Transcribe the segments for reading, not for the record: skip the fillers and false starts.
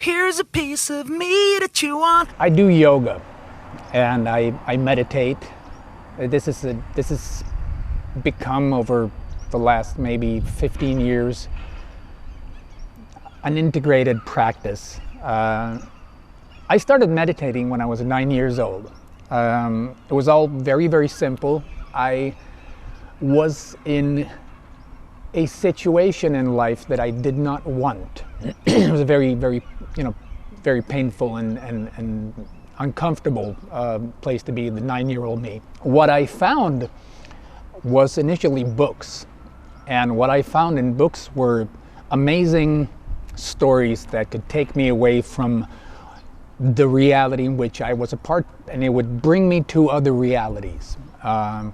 Here's a piece of me to chew on. I do yoga and I meditate. This has become, over the last maybe 15 years, an integrated practice. I started meditating when I was 9 years old. It was all very, very simple. I was in a situation in life that I did not want. It was a very, very, very painful and uncomfortable place to be, the 9-year-old me. What I found was initially books. And what I found in books were amazing stories that could take me away from the reality in which I was a part, and it would bring me to other realities. I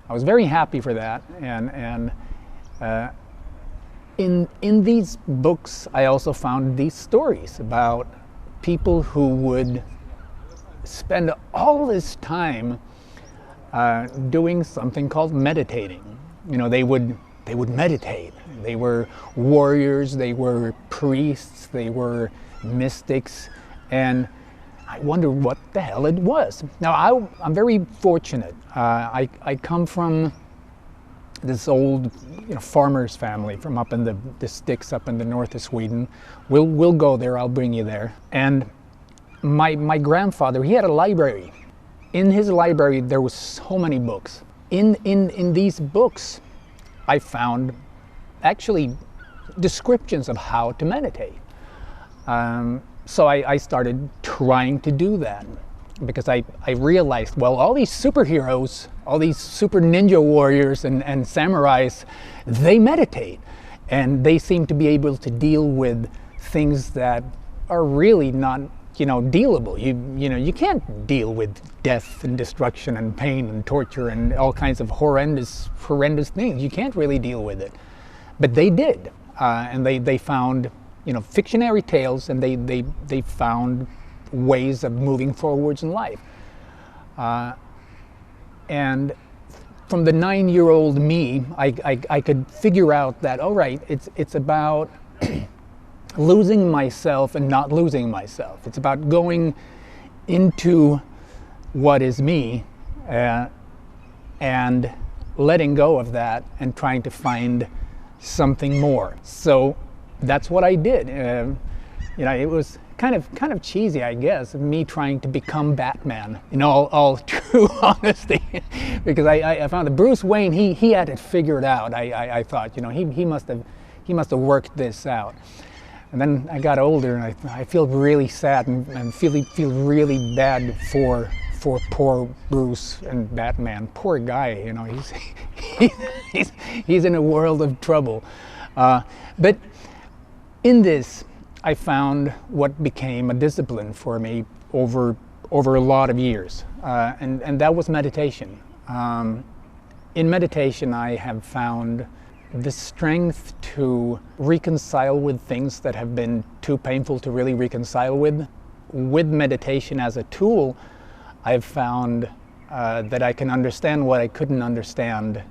was very happy for that, and in these books I also found these stories about people who would spend all this time doing something called meditating. They would meditate. They were warriors, they were priests, they were mystics, and I wondered what the hell it was. Now I'm very fortunate. I come from this old farmer's family from up in the sticks up in the north of Sweden. We'll go there, I'll bring you there. And my grandfather, he had a library. In his library there was so many books. In these books I found actually descriptions of how to meditate. So I started trying to do that, because I realized, well, all these superheroes, all these super ninja warriors and samurais, they meditate, and they seem to be able to deal with things that are really not dealable. You can't deal with death and destruction and pain and torture and all kinds of horrendous things. You can't really deal with it, but they did, and they found fictionary tales, and they found ways of moving forwards in life. And from the 9-year-old me, I could figure out that, all right, it's about losing myself and not losing myself. It's about going into what is me and letting go of that and trying to find something more. So that's what I did. It was kind of cheesy, I guess, me trying to become Batman, in all true honesty, because I found that Bruce Wayne, he had it figured out. I thought, he must have worked this out. And then I got older, and I feel really sad and feel really bad for poor Bruce and Batman. Poor guy, he's in a world of trouble. But in this, I found what became a discipline for me over a lot of years, and that was meditation. In meditation, I have found the strength to reconcile with things that have been too painful to really reconcile with. With meditation as a tool, I've found that I can understand what I couldn't understand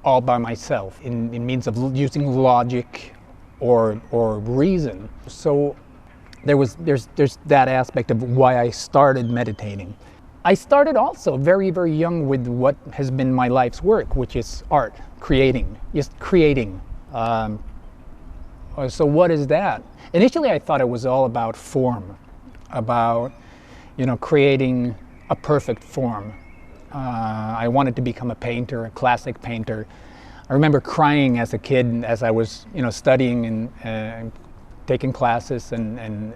all by myself in means of using logic or reason. So there's that aspect of why I started meditating. I started also very, very young with what has been my life's work, which is art, creating, just creating. So what is that? Initially I thought it was all about form, about creating a perfect form. I wanted to become a painter, a classic painter. I remember crying as a kid as I was studying and taking classes, and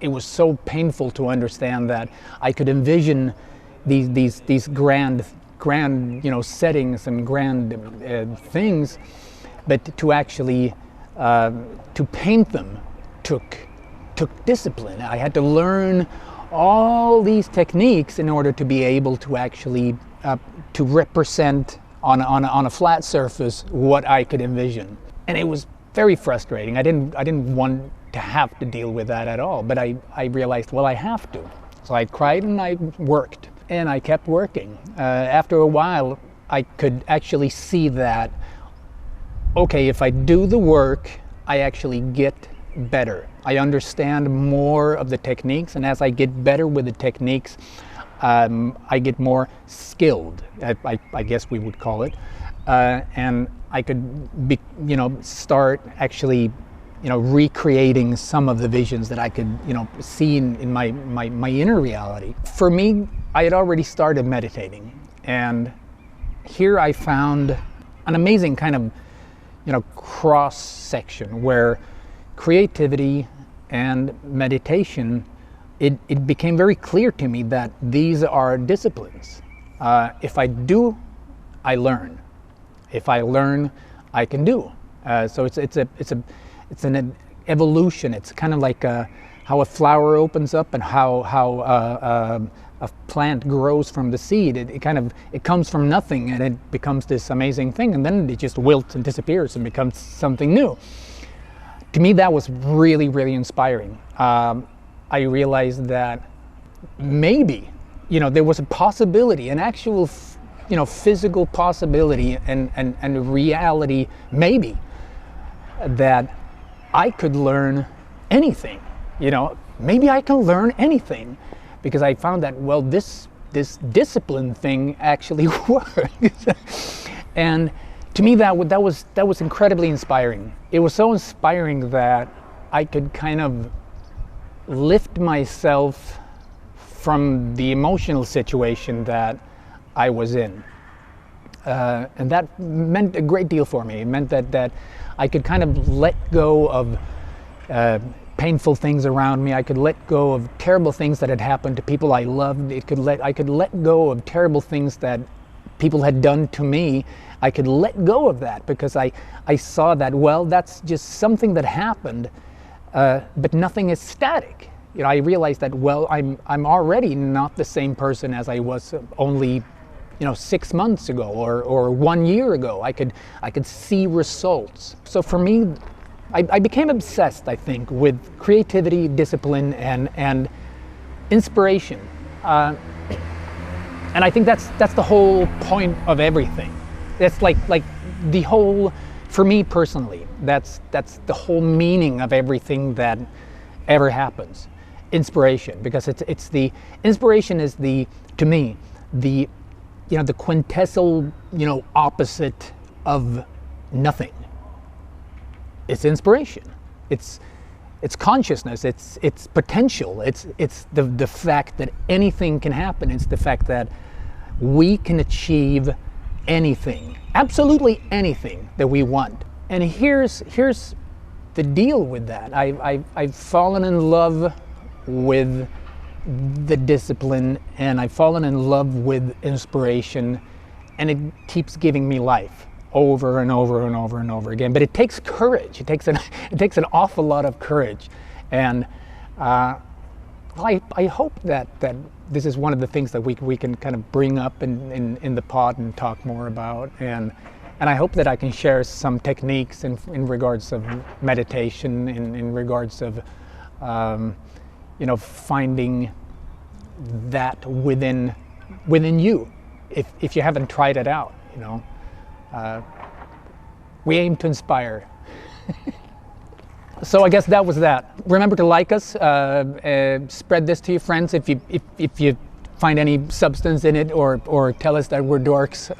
it was so painful to understand that I could envision these grand settings and grand things, but to actually to paint them took discipline. I had to learn all these techniques in order to be able to actually to represent on a flat surface what I could envision, and it was very frustrating. I didn't want to have to deal with that at all, but I realized, well, I have to. So I cried and I worked, and I kept working. After a while, I could actually see that, okay, if I do the work, I actually get better. I understand more of the techniques, and as I get better with the techniques, I get more skilled, I guess we would call it, and I could be, start actually, recreating some of the visions that I could, see in my inner reality. For me, I had already started meditating, and here I found an amazing kind of, cross section where creativity and meditation, it became very clear to me that these are disciplines. If I do, I learn. If I learn, I can do. So it's an evolution. It's kind of like how a flower opens up and how a plant grows from the seed. It comes from nothing and it becomes this amazing thing, and then it just wilts and disappears and becomes something new. To me, that was really, really inspiring. I realized that maybe, there was a possibility, an actual, physical possibility and reality, maybe, that I could learn anything. Maybe I can learn anything, because I found that, well, this discipline thing actually works. And to me, that was incredibly inspiring. It was so inspiring that I could kind of lift myself from the emotional situation that I was in. And that meant a great deal for me. It meant that I could kind of let go of painful things around me. I could let go of terrible things that had happened to people I loved. I could let go of terrible things that people had done to me. I could let go of that because I saw that, well, that's just something that happened, but nothing is static. I realized that, well, I'm already not the same person as I was only 6 months ago or 1 year ago. I could see results. So for me, I became obsessed, I think, with creativity, discipline, and inspiration. And I think that's the whole point of everything. That's like the whole, for me personally, that's the whole meaning of everything that ever happens. Inspiration, because it's the inspiration is to me the quintessential opposite of nothing. It's inspiration. It's consciousness. It's potential. It's the fact that anything can happen. It's the fact that we can achieve anything, absolutely anything that we want. And here's the deal with that. I've fallen in love with the discipline, and I've fallen in love with inspiration, and it keeps giving me life over and over and over and over again. But it takes courage. It takes an awful lot of courage, and I hope that this is one of the things that we can kind of bring up in the pod and talk more about, and I hope that I can share some techniques in regards of meditation, in regards of finding that within you, if you haven't tried it out. We aim to inspire. So I guess that was that. Remember to like us, spread this to your friends if you find any substance in it, or tell us that we're dorks.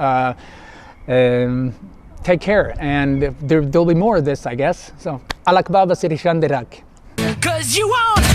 Take care, and there'll be more of this, I guess. So, alak baba sirishandirak. 'Cause you want